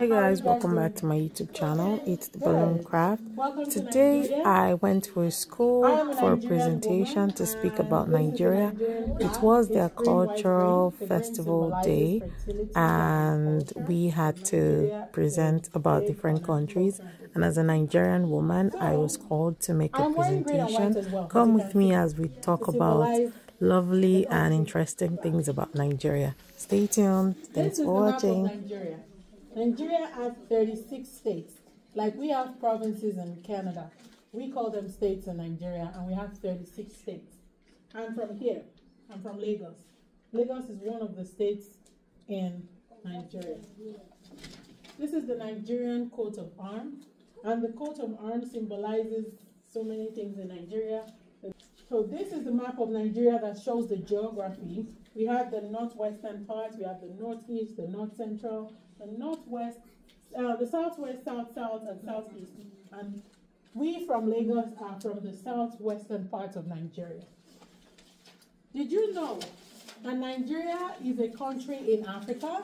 Hey guys, welcome back to my YouTube channel. It's the Balloon Craft. Today I went to a school for a presentation to speak about Nigeria. It was their cultural festival day and we had to present about different countries, and as a Nigerian woman I was called to make a presentation. Come with me as we talk about lovely and interesting things about Nigeria. Stay tuned. Thanks for watching. Nigeria has 36 states. Like we have provinces in Canada. We call them states in Nigeria, and we have 36 states. I'm from here. I'm from Lagos. Lagos is one of the states in Nigeria. This is the Nigerian coat of arms, and the coat of arms symbolizes so many things in Nigeria. So this is the map of Nigeria that shows the geography. We have the northwestern part, we have the northeast, the north central, the northwest, the southwest, south, and southeast. And we from Lagos are from the southwestern part of Nigeria. Did you know that Nigeria is a country in Africa?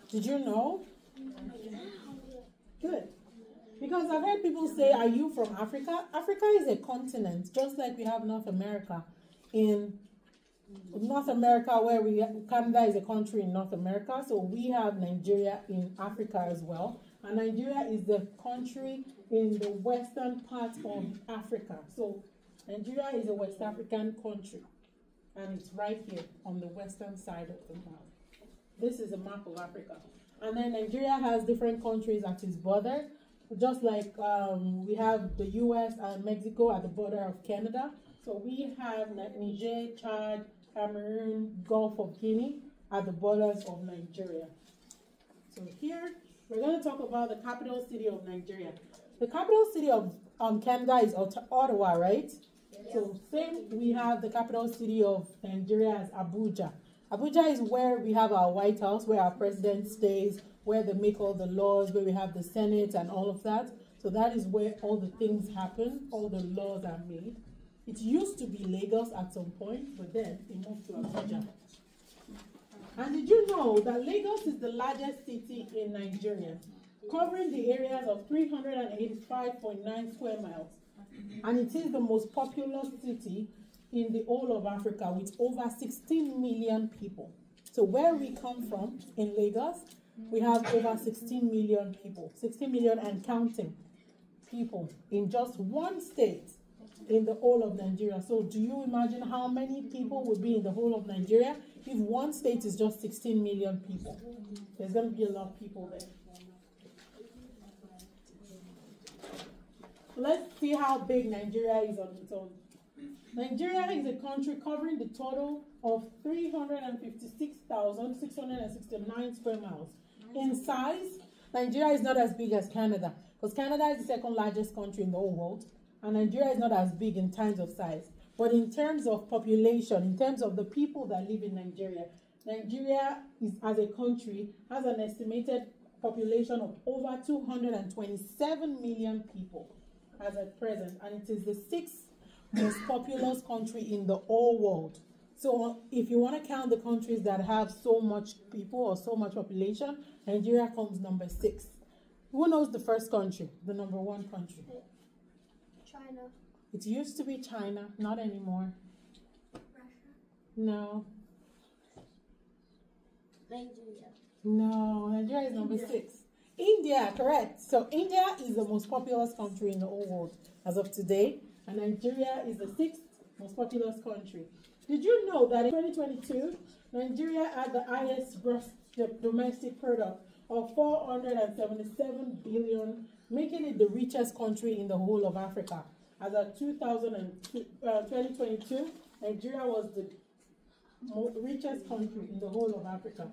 Did you know? Good. Because I've heard people say, are you from Africa? Africa is a continent, just like we have North America. In North America, where Canada is a country in North America, so we have Nigeria in Africa as well. And Nigeria is the country in the western part of Africa. So Nigeria is a West African country, and it's right here on the western side of the map. This is a map of Africa. And then Nigeria has different countries at its border. Just like we have the US and Mexico at the border of Canada. So we have Niger, Chad, Cameroon, Gulf of Guinea at the borders of Nigeria. So here, we're going to talk about the capital city of Nigeria. The capital city of Canada is Ottawa, right? Yeah. So same, we have the capital city of Nigeria as Abuja. Abuja is where we have our White House, where our president stays, where they make all the laws, where we have the Senate and all of that. So that is where all the things happen, all the laws are made. It used to be Lagos at some point, but then it moved to Abuja. And did you know that Lagos is the largest city in Nigeria, covering the areas of 385.9 square miles. And it is the most populous city in the whole of Africa with over 16 million people. So where we come from in Lagos, we have over 16 million people, 16 million and counting people in just one state in the whole of Nigeria. So do you imagine how many people would be in the whole of Nigeria if one state is just 16 million people? There's going to be a lot of people there. Let's see how big Nigeria is on its own. Nigeria is a country covering the total of 356,669 square miles. In size, Nigeria is not as big as Canada, because Canada is the second largest country in the whole world, and Nigeria is not as big in terms of size. But in terms of population, in terms of the people that live in Nigeria, Nigeria is, as a country, has an estimated population of over 227 million people as at present, and it is the sixth most populous country in the whole world. So if you want to count the countries that have so much people or so much population, Nigeria comes number 6. Who knows the first country, the number 1 country? China. It used to be China, not anymore. Russia. No. Nigeria. No, Nigeria is number 6. India, correct. So India is the most populous country in the whole world as of today, and Nigeria is the 6th most populous country. Did you know that in 2022, Nigeria had the highest gross domestic product of 477 billion, making it the richest country in the whole of Africa? As of 2022, Nigeria was the richest country in the whole of Africa.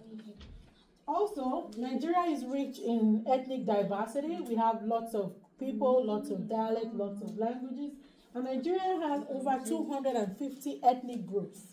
Also, Nigeria is rich in ethnic diversity. We have lots of people, lots of dialects, lots of languages. And Nigeria has over 250 ethnic groups.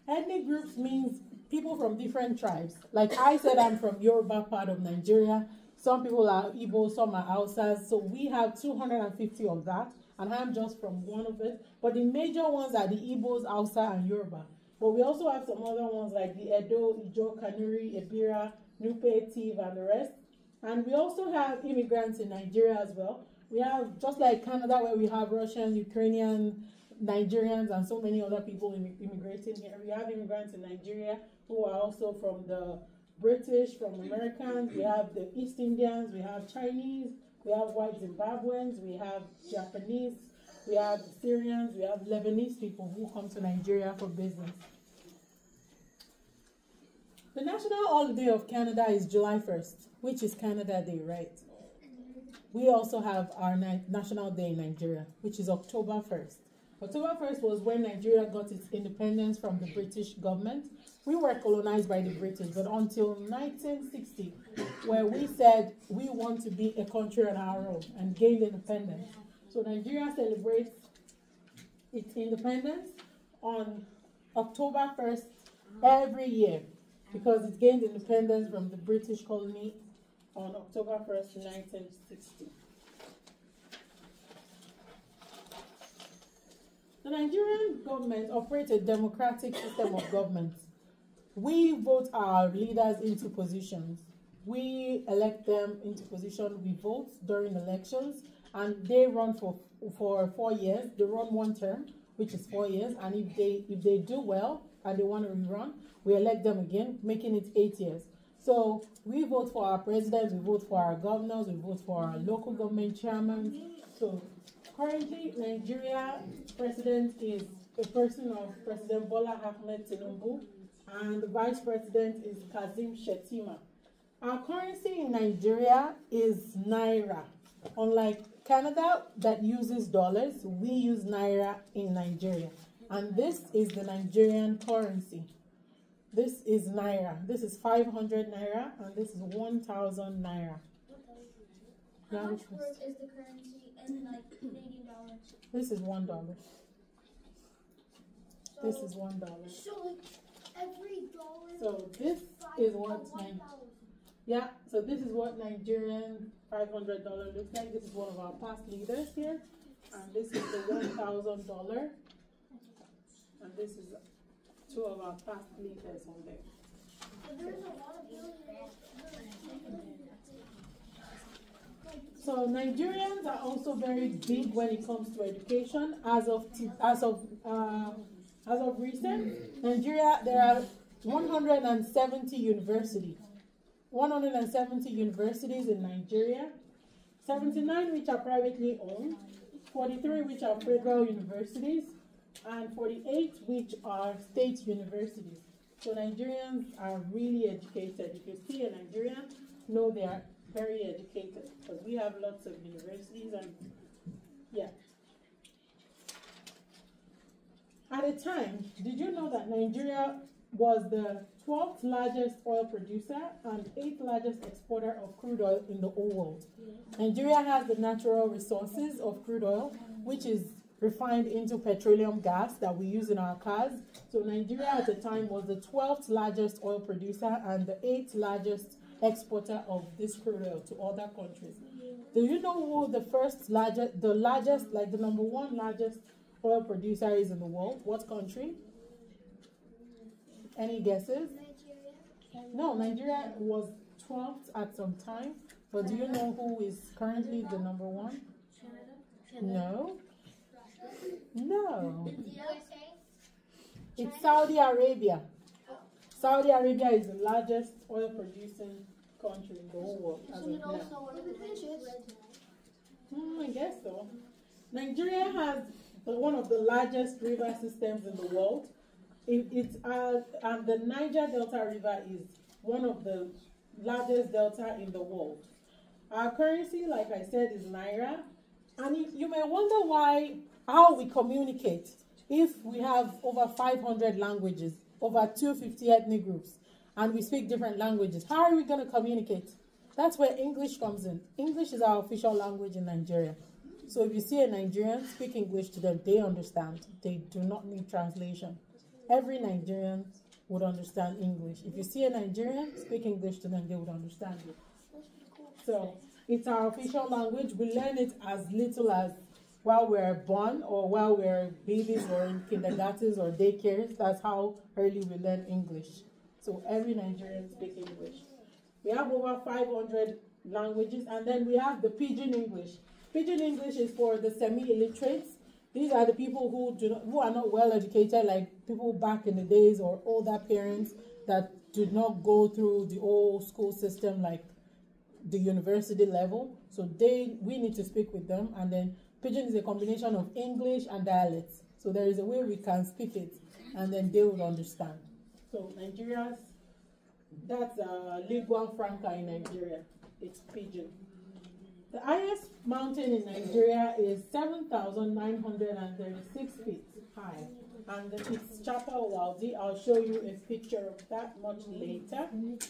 Ethnic groups means people from different tribes. Like I said, I'm from Yoruba part of Nigeria. Some people are Igbo, some are Hausas. So we have 250 of that. And I'm just from one of it. But the major ones are the Igbos, Hausa, and Yoruba. But we also have some other ones like the Edo, Ijo, Kanuri, Ebira, Nupe, Tiv, and the rest. And we also have immigrants in Nigeria as well. We have, just like Canada, where we have Russian, Ukrainian, Nigerians, and so many other people immigrating here. We have immigrants in Nigeria who are also from the British, from Americans. We have the East Indians, we have Chinese, we have white Zimbabweans, we have Japanese, we have Syrians, we have Lebanese people who come to Nigeria for business. The national holiday of Canada is July 1st, which is Canada Day, right? We also have our national day in Nigeria, which is October 1st. October 1st was when Nigeria got its independence from the British government. We were colonized by the British, but until 1960, where we said we want to be a country on our own and gained independence. So Nigeria celebrates its independence on October 1st every year because it gained independence from the British colony on October 1st, 1960. The Nigerian government operates a democratic system of government. We vote our leaders into positions. We elect them into position. We vote during elections, and they run for 4 years. They run one term, which is 4 years, and if they do well and they want to rerun, we elect them again, making it 8 years. So we vote for our president, we vote for our governors, we vote for our local government chairmen. So currently, Nigeria president is a person of President Bola Ahmed Tinubu, and the vice president is Kazim Shettima. Our currency in Nigeria is Naira. Unlike Canada that uses dollars, we use Naira in Nigeria. And this is the Nigerian currency. This is Naira. This is 500 Naira, and this is 1,000 Naira. How much worth is the currency in like Canadian dollars? This is $1. This is $1. So like every dollar. So this is what so this is what Nigerian $500 looks like. This is one of our past leaders here, and this is the $1,000, and this is two of our past leaders on there. So there's a lot of bills. So Nigerians are also very big when it comes to education. As of recent, Nigeria, there are 170 universities. 170 universities in Nigeria, 79 which are privately owned, 43 which are federal universities, and 48 which are state universities. So Nigerians are really educated. If you see a Nigerian, know they are very educated because we have lots of universities and yeah. At the time, did you know that Nigeria was the 12th largest oil producer and 8th largest exporter of crude oil in the whole world? Nigeria has the natural resources of crude oil, which is refined into petroleum gas that we use in our cars. So Nigeria at the time was the 12th largest oil producer and the 8th largest exporter of this crude oil to other countries. Do you know who the number one largest oil producer is in the world? What country? Any guesses? Nigeria. No, Nigeria was 12th at some time, but do you know who is currently the number one? Canada. No. Russia. No. USA. It's Saudi Arabia. Saudi Arabia is the largest oil producing country in the whole world as of now. One of the richest. I guess so. Nigeria has one of the largest river systems in the world. And the Niger Delta River is one of the largest delta in the world. Our currency, like I said, is Naira. And you may wonder how we communicate if we have over 500 languages, over 250 ethnic groups, and we speak different languages. How are we going to communicate? That's where English comes in. English is our official language in Nigeria. So if you see a Nigerian, speak English to them, they understand. They do not need translation. Every Nigerian would understand English. If you see a Nigerian, speak English to them, they would understand you. So it's our official language. We learn it as little as while we're born or while we're babies or in kindergartens or daycares. That's how early we learn English. So every Nigerian speaks English. We have over 500 languages. And then we have the Pidgin English. Pidgin English is for the semi-illiterates. These are the people who are not well educated, like people back in the days or older parents that did not go through the old school system like the university level. So we need to speak with them. And then Pidgin is a combination of English and dialects. So there is a way we can speak it and then they would understand. So Nigeria's, that's lingua franca in Nigeria. It's Pidgin. The highest mountain in Nigeria is 7,936 feet high. And it's Chapel Wadi. I'll show you a picture of that much later. And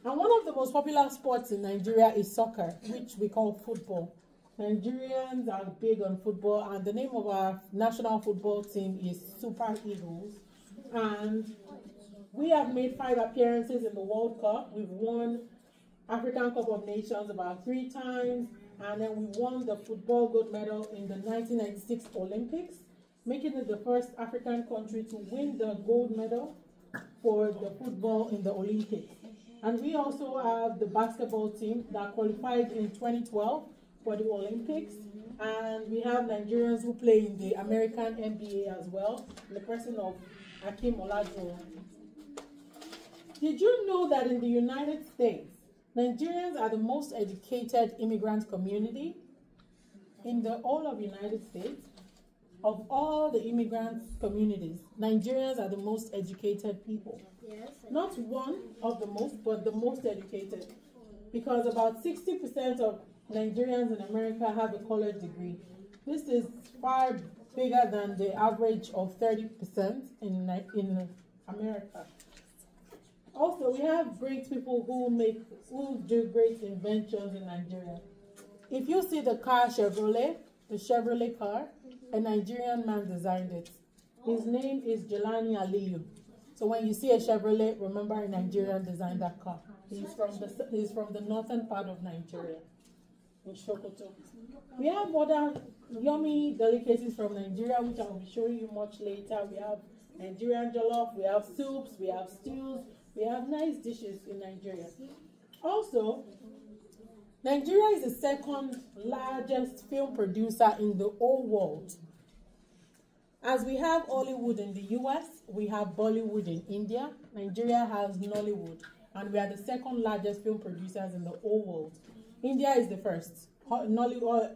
one of the most popular sports in Nigeria is soccer, which we call football. Nigerians are big on football, and the name of our national football team is Super Eagles. And we have made 5 appearances in the World Cup. We've won African Cup of Nations about 3 times, and then we won the football gold medal in the 1996 Olympics, making it the first African country to win the gold medal for the football in the Olympics. And we also have the basketball team that qualified in 2012 for the Olympics, and we have Nigerians who play in the American NBA as well, in the person of Akim Olajuwon. Did you know that in the United States, Nigerians are the most educated immigrant community in the whole of United States? Of all the immigrant communities, Nigerians are the most educated people. Yes. Not one of the most, but the most educated. Because about 60% of Nigerians in America have a college degree. This is far bigger than the average of 30% in America. Also, we have great people who do great inventions in Nigeria. If you see the car Chevrolet, the Chevrolet car, a Nigerian man designed it. His name is Jelani Aliyu. So when you see a Chevrolet, remember a Nigerian designed that car. He's from the northern part of Nigeria, in Sokoto. We have other yummy delicacies from Nigeria, which I will be showing you much later. We have Nigerian jollof, we have soups, we have stews, we have nice dishes in Nigeria. Also, Nigeria is the second largest film producer in the whole world. As we have Hollywood in the US, we have Bollywood in India. Nigeria has Nollywood, and we are the second largest film producers in the whole world. India is the first. Bollywood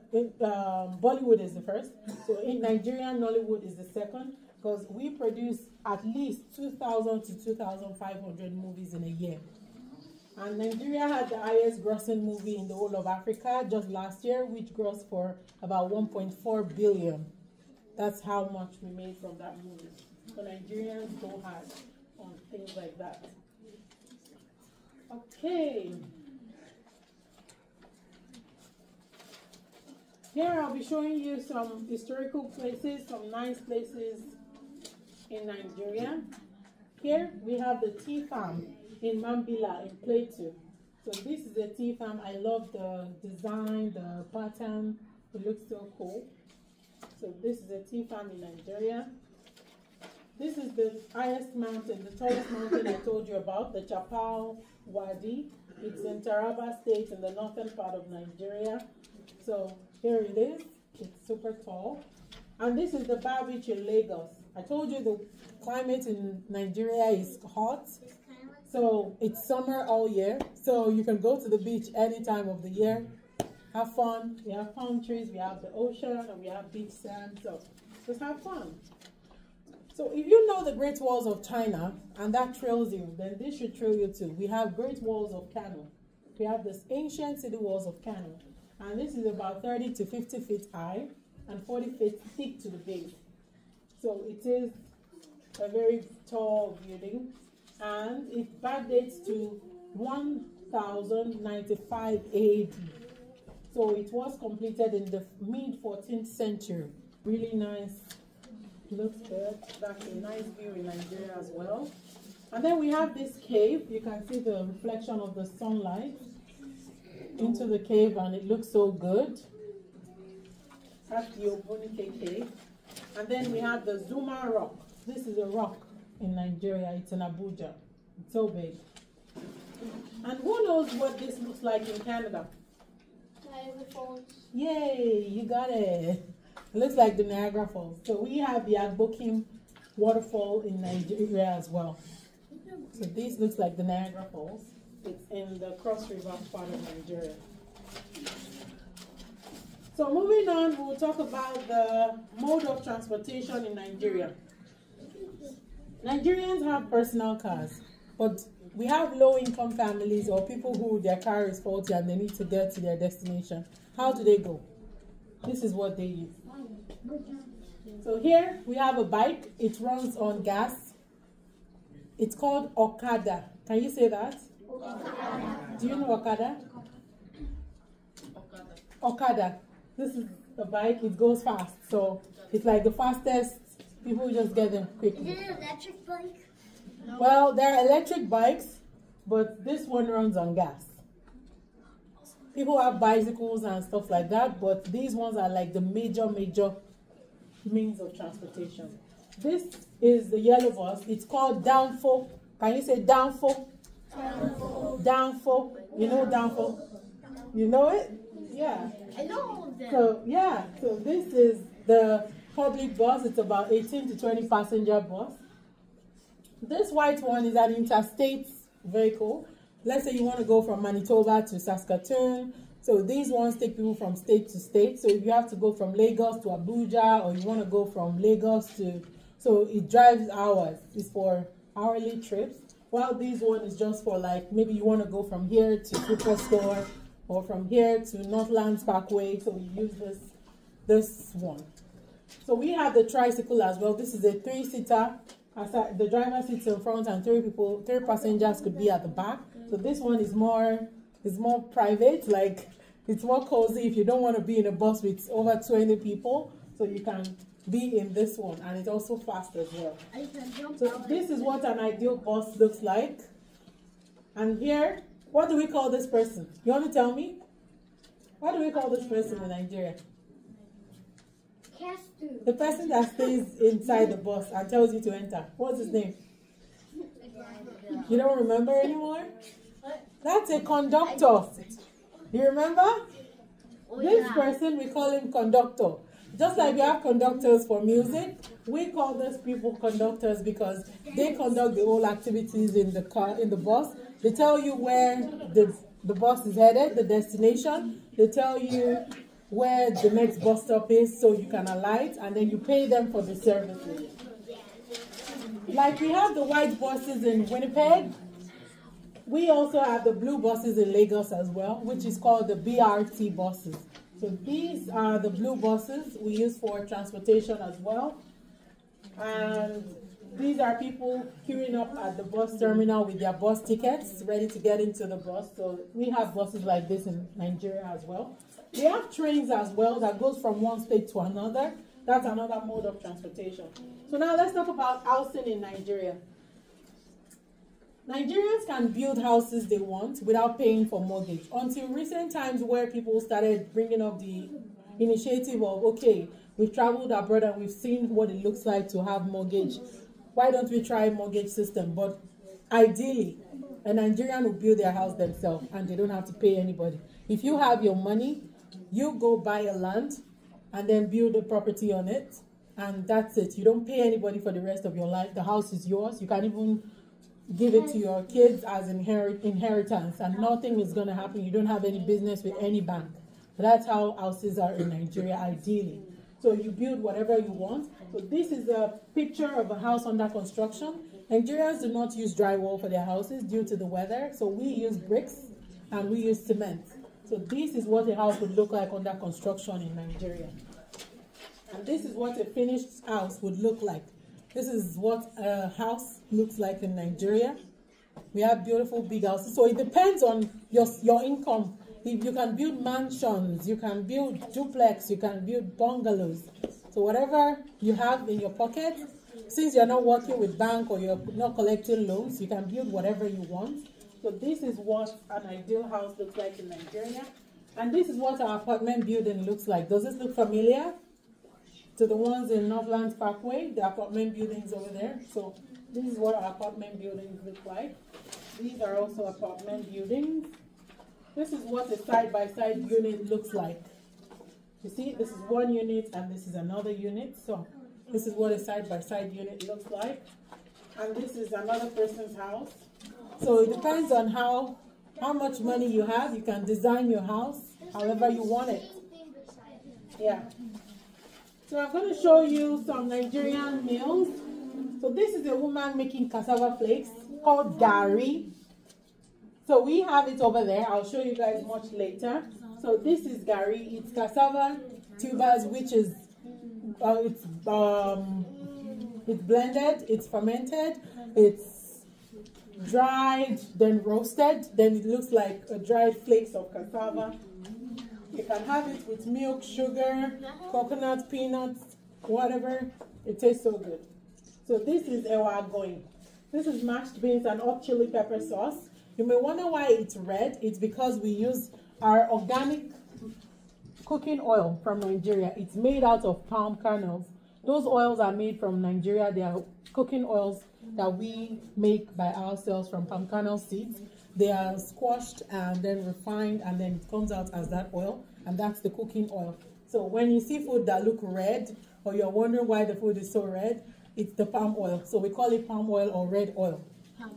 is the first. So in Nigeria, Nollywood is the second, because we produce at least 2,000 to 2,500 movies in a year. And Nigeria had the highest grossing movie in the whole of Africa just last year, which grossed for about 1.4 billion. That's how much we made from that movie. So Nigerians go hard on things like that. Okay. Here I'll be showing you some historical places, some nice places in Nigeria. Here we have the tea farm in Mambila in Plateau. So this is a tea farm. I love the design, the pattern. It looks so cool. So this is a tea farm in Nigeria. This is the highest mountain, the tallest mountain I told you about, the Chapal Wadi. It's in Taraba State in the northern part of Nigeria. So here it is. It's super tall. And this is the Bar Beach in Lagos. I told you the climate in Nigeria is hot. So it's summer all year. So you can go to the beach any time of the year. Have fun. We have palm trees, we have the ocean, and we have beach sand. So just have fun. So if you know the Great Walls of China and that thrills you, then this should thrill you too. We have Great Walls of Kano. We have this ancient city walls of Kano. And this is about 30 to 50 feet high and 40 feet thick to the base. So it is a very tall building, and it backdates to 1095 AD. So it was completed in the mid-14th century. Really nice. Looks good. That's a nice view in Nigeria as well. And then we have this cave. You can see the reflection of the sunlight into the cave, and it looks so good. That's the Obunike cave. And then we have the Zuma rock. This is a rock in Nigeria. It's in Abuja. It's so big. And who knows what this looks like in Canada? Niagara Falls. Yay, you got it. It looks like the Niagara Falls. So we have the Agbokim waterfall in Nigeria as well. So this looks like the Niagara Falls. It's in the Cross River part of Nigeria. So moving on, we'll talk about the mode of transportation in Nigeria. Nigerians have personal cars, but we have low-income families or people who their car is faulty and they need to get to their destination. How do they go? This is what they use. So here we have a bike. It runs on gas. It's called Okada. Can you say that? Okada. Do you know Okada? Okada. This is a bike. It goes fast. So it's like the fastest. People just get them quickly. Is it an electric bike? No. Well, there are electric bikes, but this one runs on gas. People have bicycles and stuff like that, but these ones are like the major means of transportation. This is the yellow bus. It's called Downfo. Can you say Downfo? Downfo. You know Downfo? You know it? Yeah. I know all of them. So yeah, so this is the public bus. It's about 18 to 20 passenger bus. This white one is an interstate vehicle. Let's say you want to go from Manitoba to Saskatoon. So these ones take people from state to state. So if you have to go from Lagos to Abuja, or you want to go from Lagos to, so it drives hours. It's for hourly trips. While this one is just for like, maybe you want to go from here to Superstore, or from here to Northlands Parkway. So you use this one. So we have the tricycle as well. This is a 3-seater. The driver sits in front and three passengers could be at the back. So this one is more private, like it's more cozy if you don't want to be in a bus with over 20 people. So you can be in this one, and it's also fast as well. So this is what an ideal bus looks like. And here, what do we call this person? You want to tell me? What do we call this person in Nigeria? The person that stays inside the bus and tells you to enter. What's his name? You don't remember anymore? That's a conductor. You remember? This person, we call him conductor. Just like we have conductors for music, we call these people conductors because they conduct the whole activities in the car, in the bus. They tell you where the bus is headed, the destination. They tell you where the next bus stop is so you can alight, and then you pay them for the services. Like we have the white buses in Winnipeg, we also have the blue buses in Lagos as well, which is called the BRT buses. So these are the blue buses we use for transportation as well. And these are people queuing up at the bus terminal with their bus tickets, ready to get into the bus. So we have buses like this in Nigeria as well. We have trains as well that goes from one state to another. That's another mode of transportation. So now let's talk about housing in Nigeria. Nigerians can build houses they want without paying for mortgage. Until recent times where people started bringing up the initiative of, okay, we've traveled abroad and we've seen what it looks like to have mortgage. Why don't we try a mortgage system? But ideally, a Nigerian will build their house themselves and they don't have to pay anybody. If you have your money, you go buy a land and then build a property on it, and that's it. You don't pay anybody for the rest of your life. The house is yours. You can even give it to your kids as inheritance, and nothing is going to happen. You don't have any business with any bank. But that's how houses are in Nigeria, ideally. So you build whatever you want. So this is a picture of a house under construction. Nigerians do not use drywall for their houses due to the weather. So we use bricks and we use cement. So this is what a house would look like under construction in Nigeria. And this is what a finished house would look like. This is what a house looks like in Nigeria. We have beautiful big houses. So it depends on your income. If you can build mansions, you can build duplex, you can build bungalows. So whatever you have in your pocket, since you're not working with bank or you're not collecting loans, you can build whatever you want. So this is what an ideal house looks like in Nigeria. And this is what our apartment building looks like. Does this look familiar to the ones in Northlands Parkway, the apartment buildings over there? So this is what our apartment buildings look like. These are also apartment buildings. This is what a side-by-side unit looks like. You see, this is one unit and this is another unit. So this is what a side-by-side unit looks like. And this is another person's house. So it depends on how much money you have. You can design your house however you want it. Yeah. So I'm going to show you some Nigerian meals. So this is a woman making cassava flakes called gari. So we have it over there. I'll show you guys much later. So this is gari. It's cassava tubers, which is it's blended, it's fermented, it's dried, then roasted. Then it looks like a dried flakes of cassava. You can have it with milk, sugar, coconut, peanuts, whatever. It tastes so good. So this is ewa going. This is mashed beans and hot chili pepper sauce. You may wonder why it's red. It's because we use our organic cooking oil from Nigeria. It's made out of palm kernels. Those oils are made from Nigeria. They are cooking oils that we make by ourselves from palm kernel seeds. They are squashed and then refined, and then it comes out as that oil, and that's the cooking oil. So when you see food that look red, or you're wondering why the food is so red, it's the palm oil. So we call it palm oil or red oil.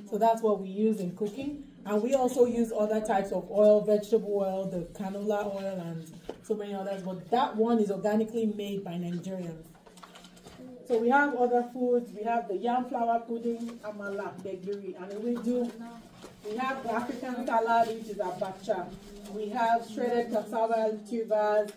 So that's what we use in cooking. And we also use other types of oil, vegetable oil, the canola oil, and so many others. But that one is organically made by Nigerians. So we have other foods. We have the yam flour pudding, amala, begiri, and we have the African salad, which is abacha. We have shredded cassava tubers.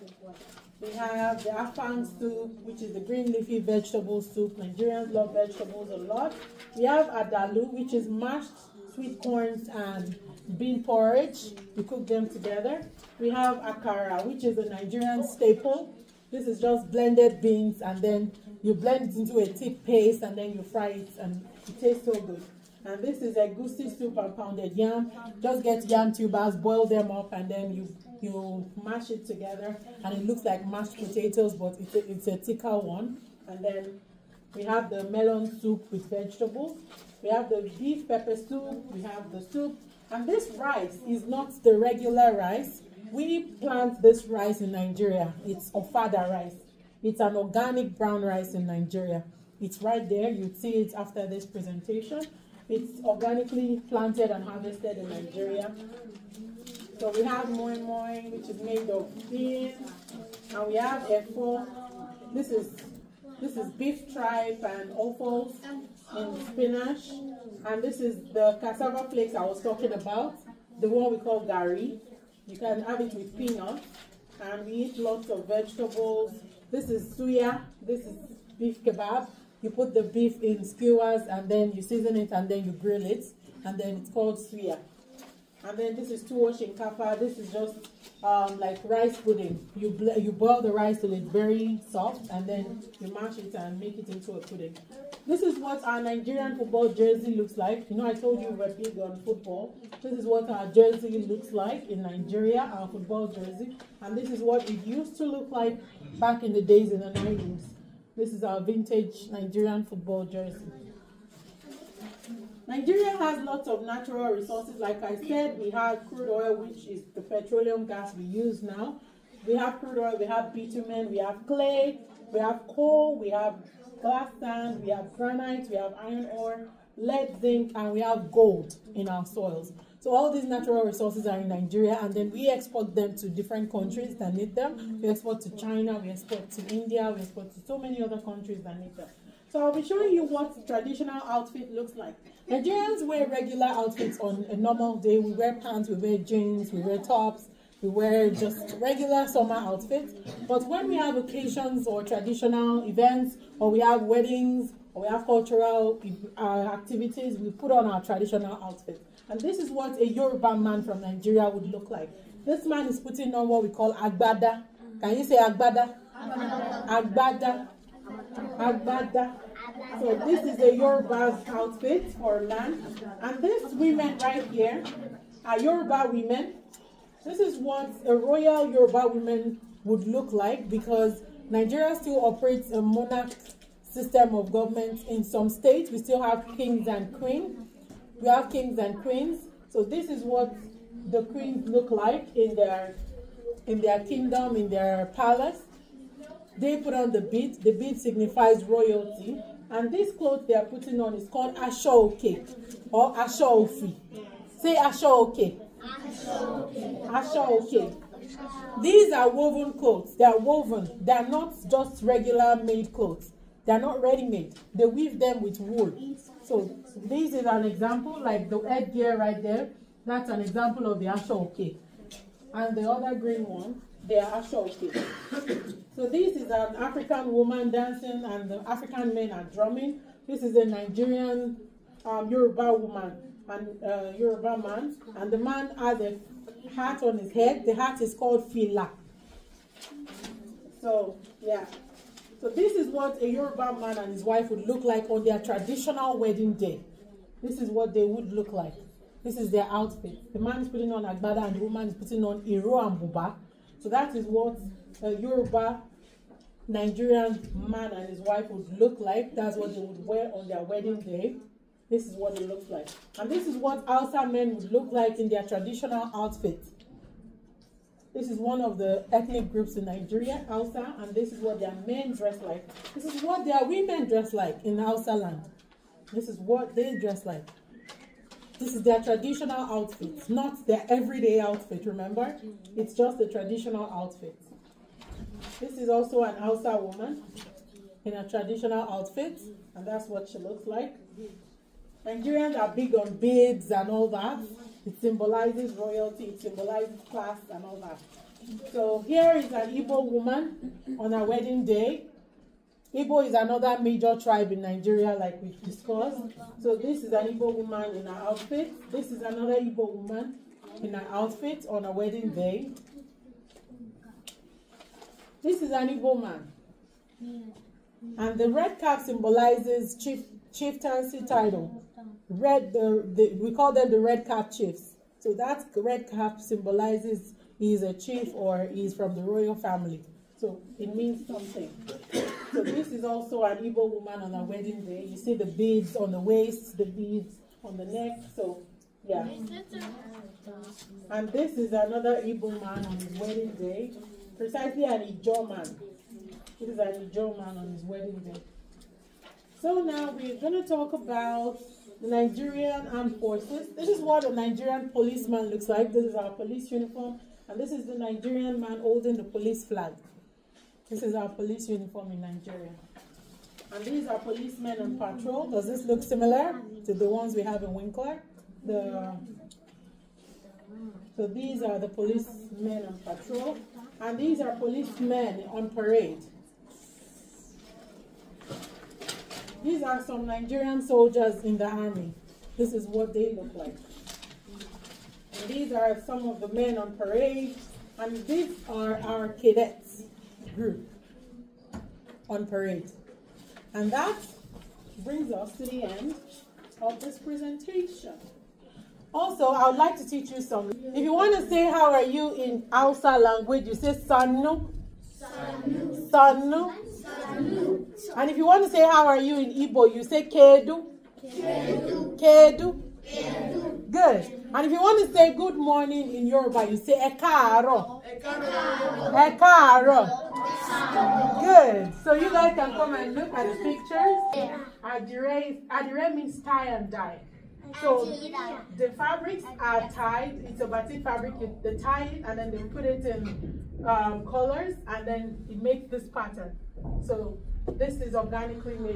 We have the afang soup, which is the green leafy vegetable soup. Nigerians love vegetables a lot. We have adalu, which is mashed sweet corns and bean porridge. We cook them together. We have akara, which is a Nigerian staple. This is just blended beans, and then you blend it into a thick paste, and then you fry it, and it tastes so good. And this is egusi soup and pounded yam. Just get yam tubers, boil them up, and then you mash it together, and it looks like mashed potatoes, but it's a thicker one. And then we have the melon soup with vegetables. We have the beef pepper soup. We have the soup. And this rice is not the regular rice. We plant this rice in Nigeria. It's ofada rice. It's an organic brown rice in Nigeria. It's right there. You'd see it after this presentation. It's organically planted and harvested in Nigeria. So we have moi moi, which is made of beans, and we have efo. This is beef tripe and offals in spinach, and this is the cassava flakes I was talking about, the one we call gari. You can have it with peanuts, and we eat lots of vegetables. This is suya. This is beef kebab. You put the beef in skewers, and then you season it, and then you grill it, and then it's called suya. And then this is tuwo shinkafa. This is just like rice pudding. You boil the rice till it's very soft, and then you mash it and make it into a pudding. This is what our Nigerian football jersey looks like. You know, I told you we're big on football. This is what our jersey looks like in Nigeria, our football jersey. And this is what it used to look like back in the days in the 90s. This is our vintage Nigerian football jersey. Nigeria has lots of natural resources. Like I said, we have crude oil, which is the petroleum gas we use now. We have crude oil, we have bitumen, we have clay, we have coal, we have glass sand, we have granite, we have iron ore, lead, zinc, and we have gold in our soils. So all these natural resources are in Nigeria, and then we export them to different countries that need them. We export to China, we export to India, we export to so many other countries that need them. So I'll be showing you what traditional outfit looks like. Nigerians wear regular outfits on a normal day. We wear pants, we wear jeans, we wear tops, we wear just regular summer outfits. But when we have occasions or traditional events, or we have weddings, or we have cultural activities, we put on our traditional outfit. And this is what a Yoruba man from Nigeria would look like. This man is putting on what we call agbada. Can you say agbada? Agbada. Agbada. So this is a Yoruba outfit for man. And these women right here are Yoruba women. This is what a royal Yoruba woman would look like, because Nigeria still operates a monarch system of government. In some states, we still have kings and queens. We have kings and queens. So this is what the queens look like in their kingdom, in their palace. They put on the bead. The bead signifies royalty. And this cloth they are putting on is called ashoke or ashofi. Say ashoke. Ashoke. These are woven clothes. They are woven. They are not just regular made clothes. They are not ready-made. They weave them with wool. So this is an example, like the headgear right there. That's an example of the ashoke. And the other green one, they are ashoke. So this is an African woman dancing and the African men are drumming. This is a Nigerian Yoruba woman and Yoruba man. And the man has a hat on his head. The hat is called fila. So, yeah. So this is what a Yoruba man and his wife would look like on their traditional wedding day. This is what they would look like. This is their outfit. The man is putting on agbada and the woman is putting on iro and buba. So that is what a Yoruba Nigerian man and his wife would look like. That's what they would wear on their wedding day. This is what it looks like. And this is what Hausa men would look like in their traditional outfit. This is one of the ethnic groups in Nigeria, Hausa, and this is what their men dress like. This is what their women dress like in Hausa land. This is what they dress like. This is their traditional outfit, not their everyday outfit, remember? It's just the traditional outfit. This is also an Hausa woman in a traditional outfit, and that's what she looks like. Nigerians are big on beads and all that. It symbolizes royalty, it symbolizes class and all that. So here is an Igbo woman on her wedding day. Igbo is another major tribe in Nigeria like we've discussed. So this is an Igbo woman in her outfit. This is another Igbo woman in her outfit on her wedding day. This is an Igbo man. And the red cap symbolizes chieftaincy title. We call them the red cap chiefs. So that red cap symbolizes he is a chief or he is from the royal family. So it means something. So this is also an Igbo woman on her wedding day. You see the beads on the waist, the beads on the neck. So yeah. And this is another Igbo man on his wedding day. Precisely an Ijo man. This is an Ijo man on his wedding day. So now we're going to talk about the Nigerian Armed Forces. This is what a Nigerian policeman looks like. This is our police uniform. And this is the Nigerian man holding the police flag. This is our police uniform in Nigeria. And these are policemen on patrol. Does this look similar to the ones we have in Winkler? So these are the policemen on patrol. And these are policemen on parade. These are some Nigerian soldiers in the army. This is what they look like. And these are some of the men on parade. And these are our cadets group on parade. And that brings us to the end of this presentation. Also, I would like to teach you some. If you want to say how are you in Hausa language, you say Sanu. Sanu. Sanu. Sanu. And if you want to say how are you in Igbo, you say Kedu. Kedu. Kedu. Kedu. Good. And if you want to say good morning in Yoruba, you say Ekaro. Ekaro. Ekaro. Good. So you guys can come and look at the pictures. Adire means tie and dye. So the fabrics are tied. It's a batik fabric. They tie it and then they put it in colors and then it makes this pattern. So this is organically made.